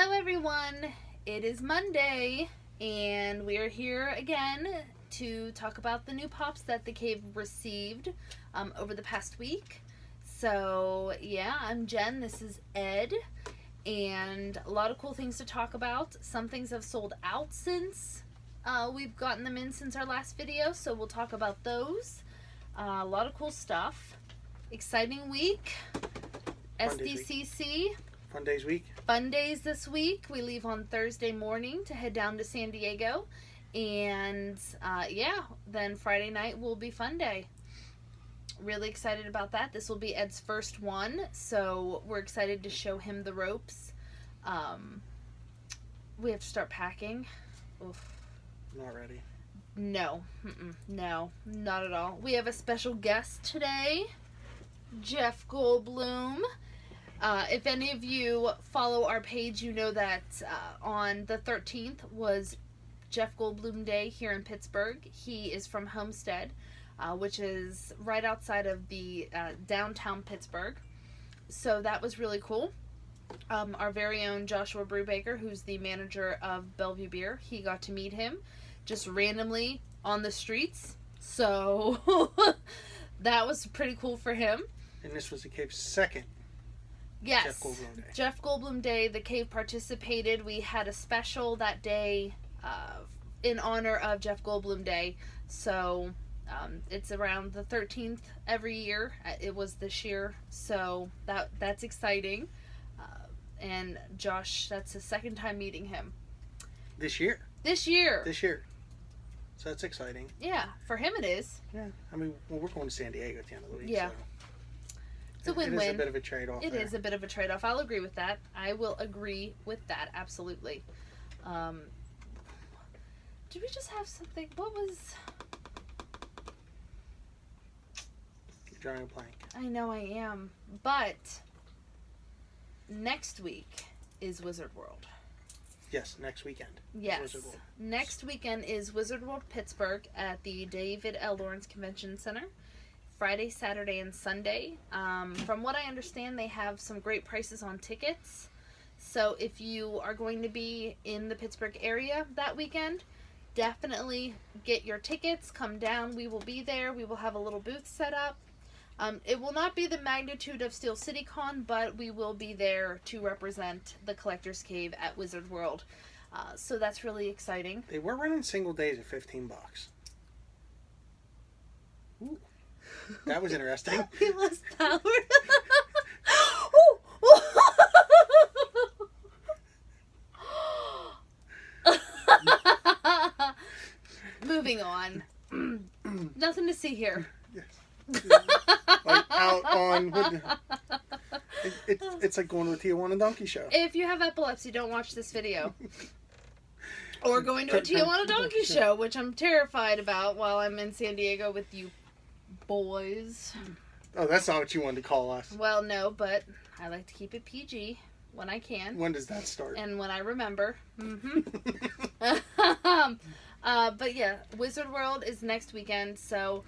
Hello everyone, it is Monday and we are here again to talk about the new pops that the cave received over the past week. So yeah, I'm Jen, this is Ed, and a lot of cool things to talk about. Some things have sold out since we've gotten them in since our last video, so we'll talk about those. A lot of cool stuff. Exciting week. SDCC. Fun Days week. Fun Days this week. We leave on Thursday morning to head down to San Diego. And then Friday night will be Fun Day. Really excited about that. This will be Ed's first one, so we're excited to show him the ropes. We have to start packing. Oof. Not ready. No. No, not at all. We have a special guest today, Jeff Goldblum. If any of you follow our page, you know that on the 13th was Jeff Goldblum Day here in Pittsburgh. He is from Homestead, which is right outside of the downtown Pittsburgh. So that was really cool. Our very own Joshua Brubaker, who's the manager of Bellevue Beer, he got to meet him just randomly on the streets. So that was pretty cool for him. And this was the cave's second. Yes, Jeff Goldblum Day. Jeff Goldblum Day. The cave participated. We had a special that day in honor of Jeff Goldblum Day. So it's around the 13th every year. It was this year, so that's exciting. And Josh, that's his second time meeting him. This year. So that's exciting. Yeah, for him it is. Yeah, I mean, well, we're going to San Diego at the end of the week. Yeah. So. It's a win-win. It is a bit of a trade-off. It is a bit of a trade-off. I'll agree with that. I will agree with that, absolutely. Did we just have something? What was... You're drawing a blank. I know I am. But next week is Wizard World. Yes, next weekend. Yes. Next weekend is Wizard World Pittsburgh at the David L. Lawrence Convention Center. Friday, Saturday, and Sunday. From what I understand, they have some great prices on tickets. So if you are going to be in the Pittsburgh area that weekend, definitely get your tickets. Come down. We will be there. We will have a little booth set up. It will not be the magnitude of Steel City Con, but we will be there to represent the Collector's Cave at Wizard World. So that's really exciting. They were running single days at $15. Ooh. That was interesting. We lost power. Moving on. Nothing to see here. Yes. Like out on... It's like going to a Tijuana donkey show. If you have epilepsy, don't watch this video. Or going to a Tijuana donkey show, which I'm terrified about while I'm in San Diego with you boys. Oh, that's not what you wanted to call us. Well, no, but I like to keep it PG when I can. When does that start? And when I remember. But yeah, Wizard World is next weekend, so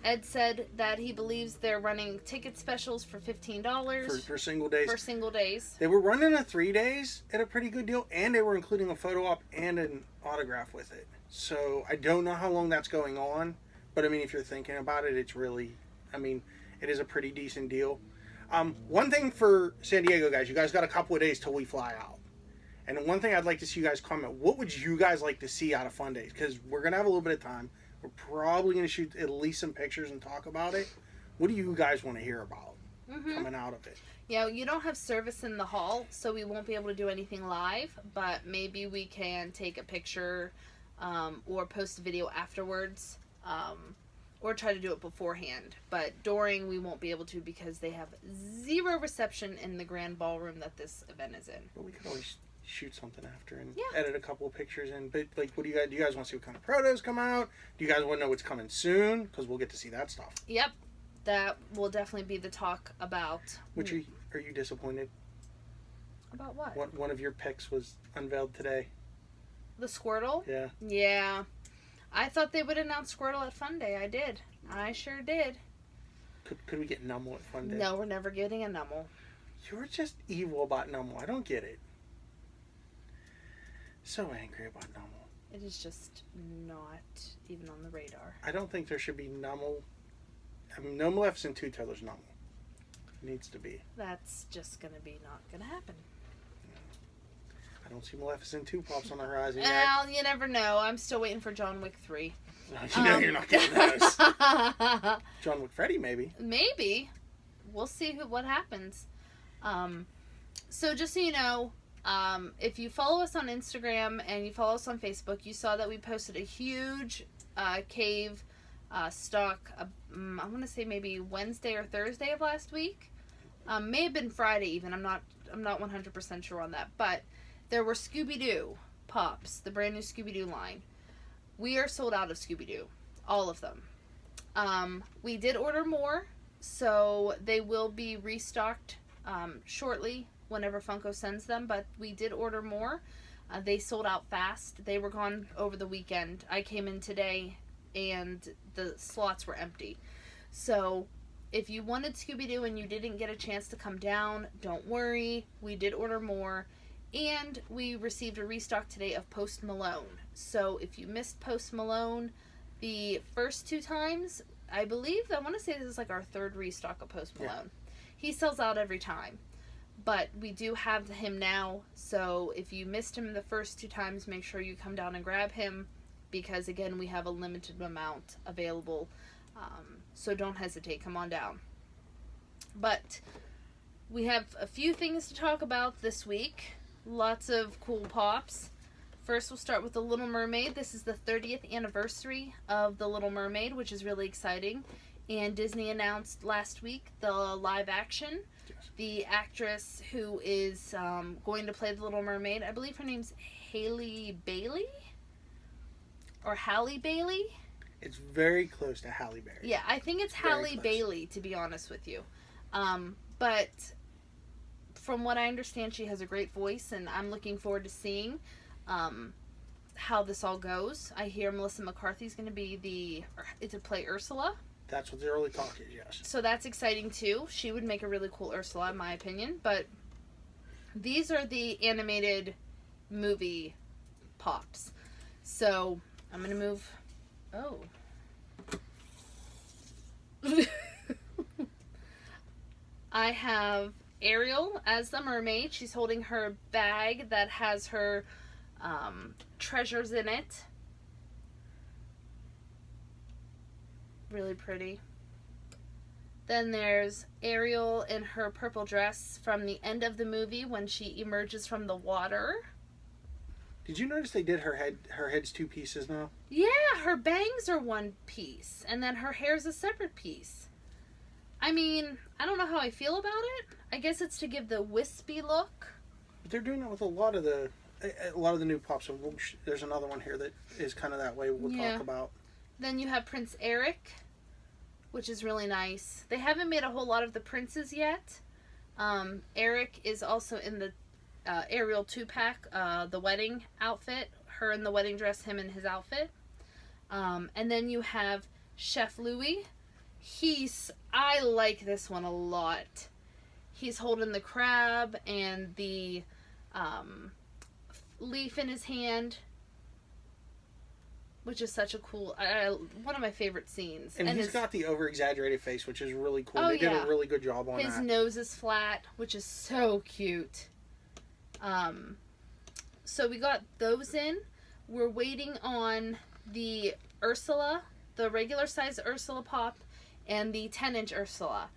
Ed said that he believes they're running ticket specials for $15 for single days. For single days. They were running a 3 days at a pretty good deal, and they were including a photo op and an autograph with it. So I don't know how long that's going on, but I mean, if you're thinking about it, it's really, I mean, it is a pretty decent deal. One thing for San Diego, guys, you guys got a couple of days till we fly out. And one thing I'd like to see you guys comment, what would you guys like to see out of Fun Days? Because we're going to have a little bit of time. We're probably going to shoot at least some pictures and talk about it. What do you guys want to hear about coming out of it? Yeah, you don't have service in the hall, so we won't be able to do anything live, but maybe we can take a picture or post a video afterwards, or try to do it beforehand. But during, we won't be able to because they have zero reception in the grand ballroom that this event is in. But we could always shoot something after and Yeah. edit a couple of pictures in. But like, what do you guys want to see? What kind of protos come out? Do you guys want to know what's coming soon? Because we'll get to see that stuff. Yep, that will definitely be the talk about. Which are you disappointed? About what? One of your picks was unveiled today. The Squirtle? Yeah. Yeah. I thought they would announce Squirtle at Fun Day. I did. I sure did. Could we get Numble at Fun Day? No, we're never getting a Numble. You're just evil about Numble. I don't get it. So angry about normal. It is just not even on the radar. I don't think there should be normal. I mean, no Maleficent 2 Taylor's normal. Needs to be. That's just gonna be not gonna happen. I don't see Maleficent 2 Pops on the horizon yet. Well, you never know. I'm still waiting for John Wick 3. You know you're not getting those. John Wick Freddy, maybe. Maybe. We'll see what happens. So just so you know, if you follow us on Instagram and you follow us on Facebook, you saw that we posted a huge cave stock. I want to say maybe Wednesday or Thursday of last week. May have been Friday even. I'm not 100% sure on that. But there were Scooby-Doo Pops, the brand new Scooby-Doo line. We are sold out of Scooby-Doo, all of them. We did order more, so they will be restocked shortly whenever Funko sends them, but we did order more. They sold out fast. They were gone over the weekend. I came in today and the slots were empty. So if you wanted Scooby-Doo and you didn't get a chance to come down, don't worry. We did order more. And we received a restock today of Post Malone. So if you missed Post Malone the first 2 times, I want to say this is like our 3rd restock of Post Malone. Yeah. He sells out every time. But we do have him now. So if you missed him the first 2 times, make sure you come down and grab him. Because again, we have a limited amount available. So don't hesitate. Come on down. But we have a few things to talk about this week. Lots of cool pops. First, we'll start with the Little Mermaid. This is the 30th anniversary of the Little Mermaid, which is really exciting. And Disney announced last week the live action. Yes. The actress who is going to play the Little Mermaid, I believe her name's Halle Bailey? Or Halle Bailey? It's very close to Halle Berry. Yeah, I think it's Halle Bailey, to be honest with you. But from what I understand, she has a great voice, and I'm looking forward to seeing how this all goes. I hear Melissa McCarthy's going to be to play Ursula. That's what the early talk is, yes. So that's exciting, too. She would make a really cool Ursula, in my opinion. But these are the animated movie pops. So I'm going to move... Oh. I have Ariel as the mermaid. She's holding her bag that has her treasures in it. Really pretty. Then there's Ariel in her purple dress from the end of the movie when she emerges from the water. Did you notice they did her head's 2 pieces now? Yeah, her bangs are 1 piece, and then her hair's a separate piece. I mean, I don't know how I feel about it. I guess it's to give the wispy look. But they're doing that with a lot of the new pops. So there's another one here that is kind of that way. We'll talk about. Then you have Prince Eric, which is really nice. They haven't made a whole lot of the princes yet. Eric is also in the Ariel 2-pack, the wedding outfit. Her in the wedding dress, him in his outfit. And then you have Chef Louis. I like this one a lot. He's holding the crab and the leaf in his hand, which is such a cool, one of my favorite scenes. And he's got the over-exaggerated face, which is really cool. Oh, they did a really good job on that. His nose is flat, which is so cute. So we got those in. We're waiting on the Ursula, the regular size Ursula pop, and the 10-inch Ursula.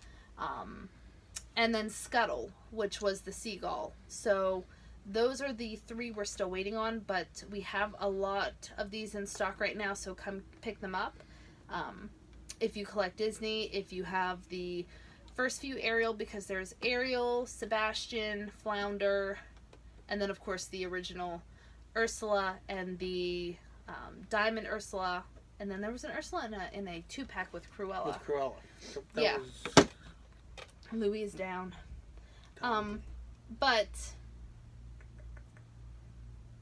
And then Scuttle, which was the seagull. So those are the 3 we're still waiting on, but we have a lot of these in stock right now, so come pick them up. If you collect Disney, if you have the first few Ariel, because there's Ariel, Sebastian, Flounder, and then of course the original Ursula and the Diamond Ursula, and then there was an Ursula in a 2-pack with Cruella. With Cruella. Yeah. Louis is down. But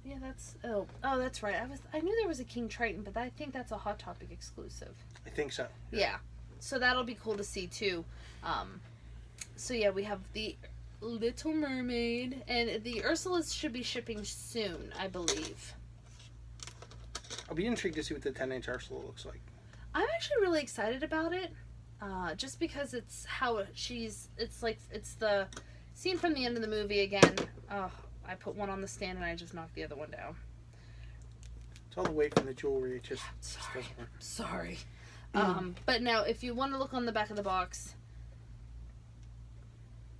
yeah, that's that's right. I knew there was a King Triton, but I think that's a Hot Topic exclusive. I think so. Yeah. So that'll be cool to see too. So yeah, we have the Little Mermaid, and the Ursulas should be shipping soon, I believe. I'll be intrigued to see what the 10-inch Ursula looks like. I'm actually really excited about it, just because it's how it's the scene from the end of the movie again. Oh, I put one on the stand and I just knocked the other one down. It's all the way from the jewelry. It just doesn't work. Sorry. But now, if you want to look on the back of the box,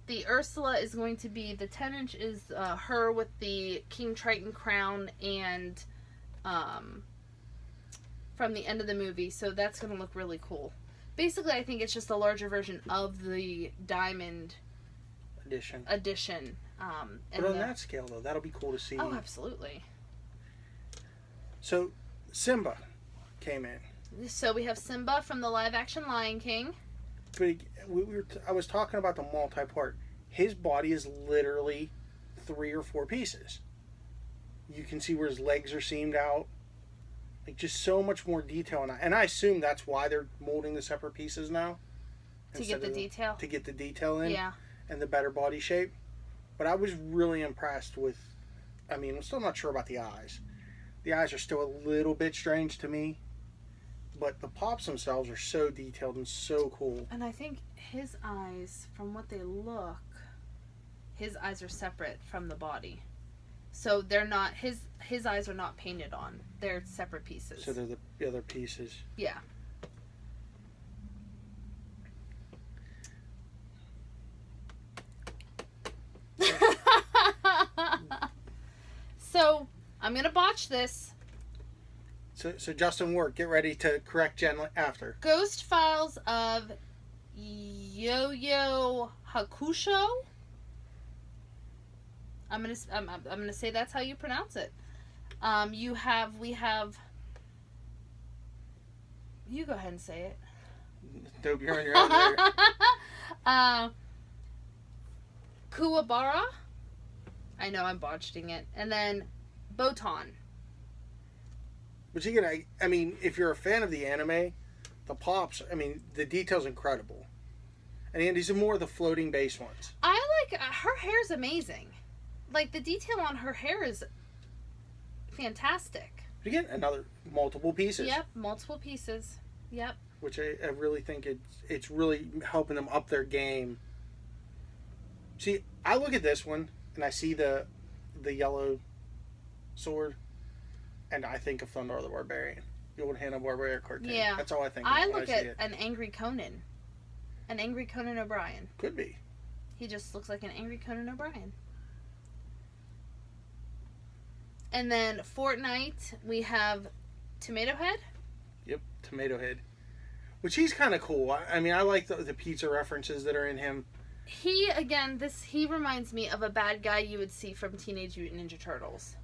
the Ursula is going to be, the 10-inch is her with the King Triton crown and from the end of the movie. So that's going to look really cool. Basically, I think it's just a larger version of the diamond edition. But on that scale, though, that'll be cool to see. Oh, absolutely. So, Simba came in. So we have Simba from the live-action Lion King. But I was talking about the multi-part. His body is literally 3 or 4 pieces. You can see where his legs are seamed out. Like, just so much more detail. And I assume that's why they're molding the separate pieces now. To get the detail? To get the detail in. Yeah. And the better body shape. But I was really impressed with... I mean, I'm still not sure about the eyes. The eyes are still a little bit strange to me. But the pops themselves are so detailed and so cool. And I think his eyes, from what they look, his eyes are separate from the body. So they're not, his eyes are not painted on. They're separate pieces. So they're the other pieces. Yeah. So, I'm going to botch this. So Justin Ward, get ready to correct Jen after. Ghost Files of Yo-Yo Hakusho. I'm gonna say that's how you pronounce it. We have. You go ahead and say it. Nope, you're on your own there. Kuwabara. I know I'm botching it, and then Botan. But again, I mean, if you're a fan of the anime, the pops, I mean, the detail's incredible. And these are more of the floating base ones. I like, her hair's amazing. Like, the detail on her hair is fantastic. But again, another multiple pieces. Yep, multiple pieces. Yep. Which I really think it's really helping them up their game. See, I look at this one, and I see the yellow sword, and I think of Thundar the Barbarian. The old Hanna-Barbera cartoon. Yeah. That's all I think I of when look I see at it. an angry Conan. An angry Conan O'Brien. Could be. He just looks like an angry Conan O'Brien. And then Fortnite, we have Tomato Head. Yep, Tomato Head. Which he's kind of cool. I mean, I like the pizza references that are in him. He reminds me of a bad guy you would see from Teenage Mutant Ninja Turtles.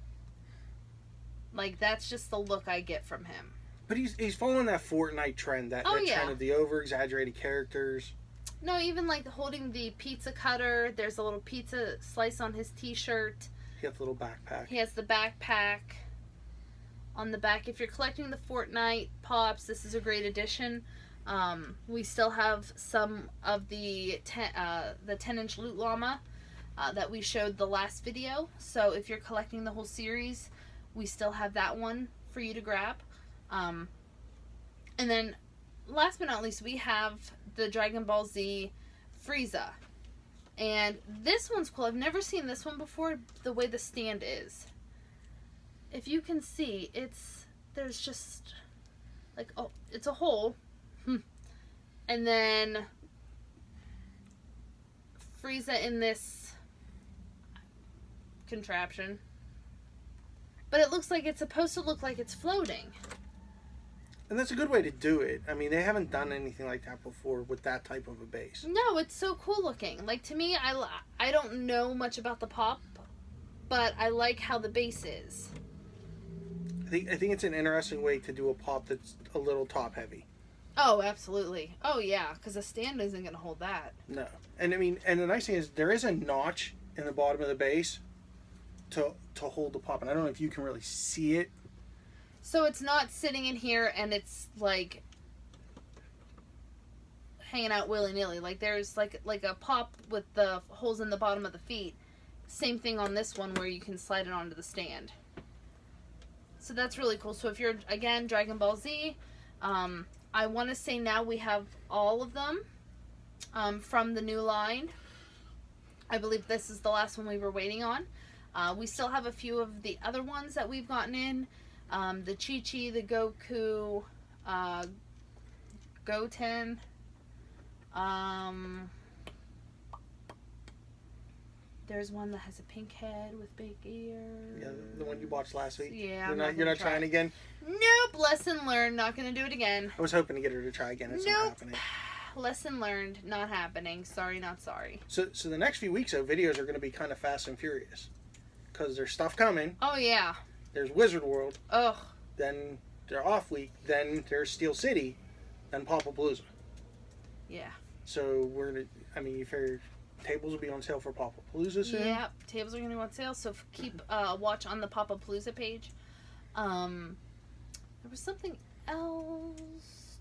Like, that's just the look I get from him. But he's following that Fortnite trend, that trend of the over-exaggerated characters. No, even like holding the pizza cutter. There's a little pizza slice on his t-shirt. He has the little backpack. He has the backpack on the back. If you're collecting the Fortnite Pops, this is a great addition. We still have some of the 10-inch Loot Llama that we showed the last video. So if you're collecting the whole series, we still have that one for you to grab. And then, last but not least, we have the Dragon Ball Z Frieza. And this one's cool. I've never seen this one before, the way the stand is. If you can see, there's just, like, oh, it's a hole. And then Frieza in this contraption. But it looks like it's supposed to look like it's floating. And that's a good way to do it. I mean, they haven't done anything like that before with that type of a base. No, it's so cool looking. Like, to me, I don't know much about the pop, but I like how the base is. I think it's an interesting way to do a pop that's a little top heavy. Oh, absolutely. Oh, yeah, because a stand isn't going to hold that. No. And I mean, and the nice thing is there is a notch in the bottom of the base to hold the pop. And I don't know if you can really see it. So it's not sitting in here and it's like hanging out willy-nilly. Like there's like a pop with the holes in the bottom of the feet. Same thing on this one where you can slide it onto the stand. So that's really cool. So if you're, again, Dragon Ball Z, I want to say now we have all of them from the new line. I believe this is the last one we were waiting on. We still have a few of the other ones that we've gotten in. The Chi-Chi, the Goku, Goten. There's one that has a pink head with big ears. Yeah, the one you watched last week. Yeah, you're not trying again. Nope. Lesson learned. Not gonna do it again. I was hoping to get her to try again. It's not happening. Lesson learned. Not happening. Sorry, not sorry. So the next few weeks, though, videos are going to be kind of fast and furious, because there's stuff coming. Oh yeah. There's Wizard World. Ugh. Then their off week. Then there's Steel City. Then Palooza. Yeah. So we're gonna. I mean, you figure tables will be on sale for Palooza soon. Yeah, tables are going to be on sale, so keep watch on the Palooza page. There was something else.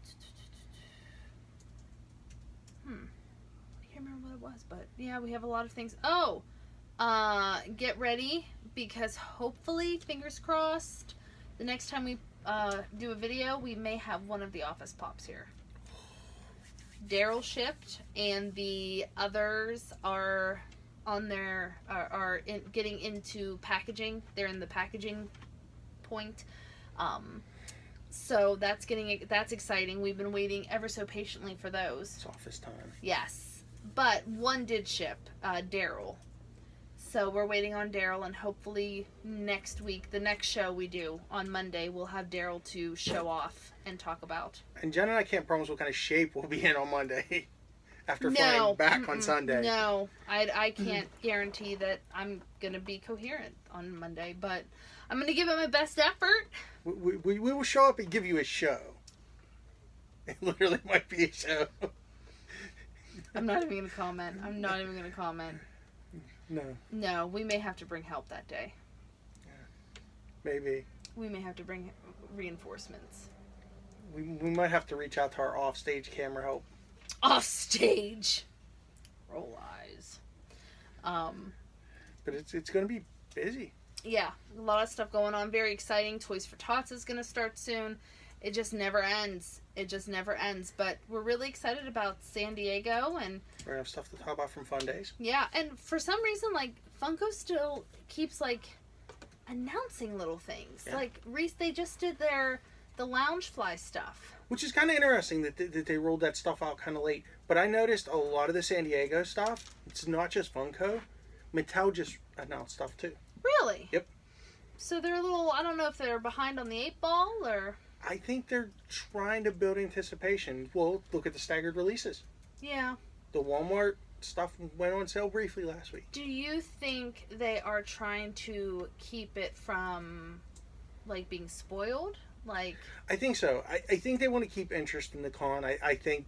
I can't remember what it was, but yeah, we have a lot of things. Oh, get ready, because hopefully, fingers crossed, the next time we do a video, we may have one of the Office Pops here. Daryl shipped, and the others are on their getting into packaging. They're in the packaging point, so that's exciting. We've been waiting ever so patiently for those. It's office time. Yes, but one did ship, Daryl. So we're waiting on Daryl, and hopefully next week, the next show we do on Monday, we'll have Daryl to show off and talk about. And Jen and I can't promise what kind of shape we'll be in on Monday after flying back on Sunday. No, I can't guarantee that I'm going to be coherent on Monday, but I'm going to give it my best effort. We will show up and give you a show. It literally might be a show. I'm not even going to comment. No, we may have to bring help that day. Yeah, maybe. We may have to bring reinforcements. We might have to reach out to our off-stage camera help. Off-stage! Roll eyes. But it's going to be busy. Yeah, a lot of stuff going on. Very exciting. Toys for Tots is going to start soon. It just never ends. But we're really excited about San Diego, and we're going to have stuff to talk about from Fun Days. Yeah, and for some reason, like, Funko still keeps, like, announcing little things. Yeah. Like, they just did the Loungefly stuff. Which is kind of interesting that they rolled that stuff out kind of late. But I noticed a lot of the San Diego stuff, it's not just Funko. Mattel just announced stuff, too. Really? Yep. So they're a little, I don't know if they're behind on the 8-ball, or... I think they're trying to build anticipation. Well, look at the staggered releases. Yeah. The Walmart stuff went on sale briefly last week. Do you think they are trying to keep it from, like, being spoiled? Like, I think so. I think they want to keep interest in the con. I think,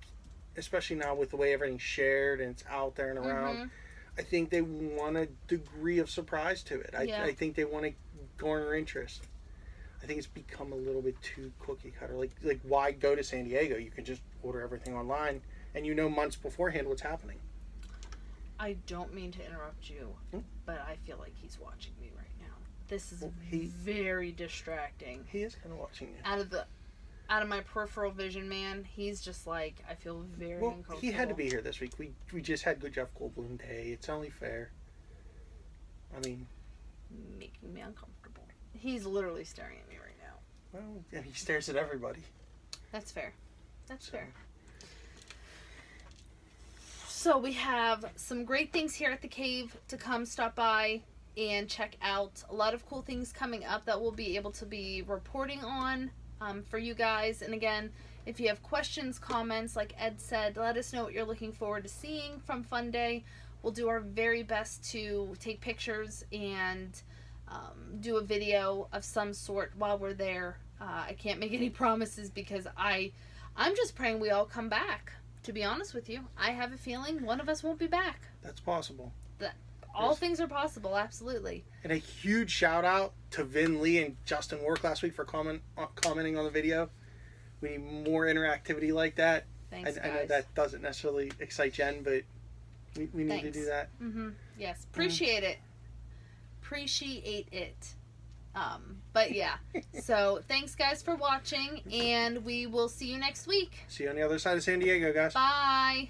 especially now with the way everything's shared and it's out there and around, I think they want a degree of surprise to it. I think they want to garner interest. I think it's become a little bit too cookie cutter. Like why go to San Diego? You can just order everything online, and you know months beforehand what's happening. I don't mean to interrupt you, but I feel like he's watching me right now. This is very distracting. He is kind of watching you. Out of my peripheral vision, man, he's just like, I feel very uncomfortable. He had to be here this week. We just had Good Jeff Goldblum Day. It's only fair. I mean, making me uncomfortable. He's literally staring at me right now. Well, yeah, he stares at everybody. That's fair. Fair. So we have some great things here at the cave to come stop by and check out. A lot of cool things coming up that we'll be able to be reporting on for you guys. And again, if you have questions, comments, like Ed said, let us know what you're looking forward to seeing from Fun Day. We'll do our very best to take pictures and do a video of some sort while we're there. I can't make any promises because I'm just praying we all come back. To be honest with you, I have a feeling one of us won't be back. That's possible. All things are possible, absolutely. And a huge shout out to Vin Lee and Justin Work last week for commenting on the video. We need more interactivity like that. Thanks, I know guys. that doesn't necessarily excite Jen, but we need to do that. Yes, appreciate it. Appreciate it. But yeah, so thanks guys for watching, and we will see you next week. See you on the other side of San Diego, guys. Bye.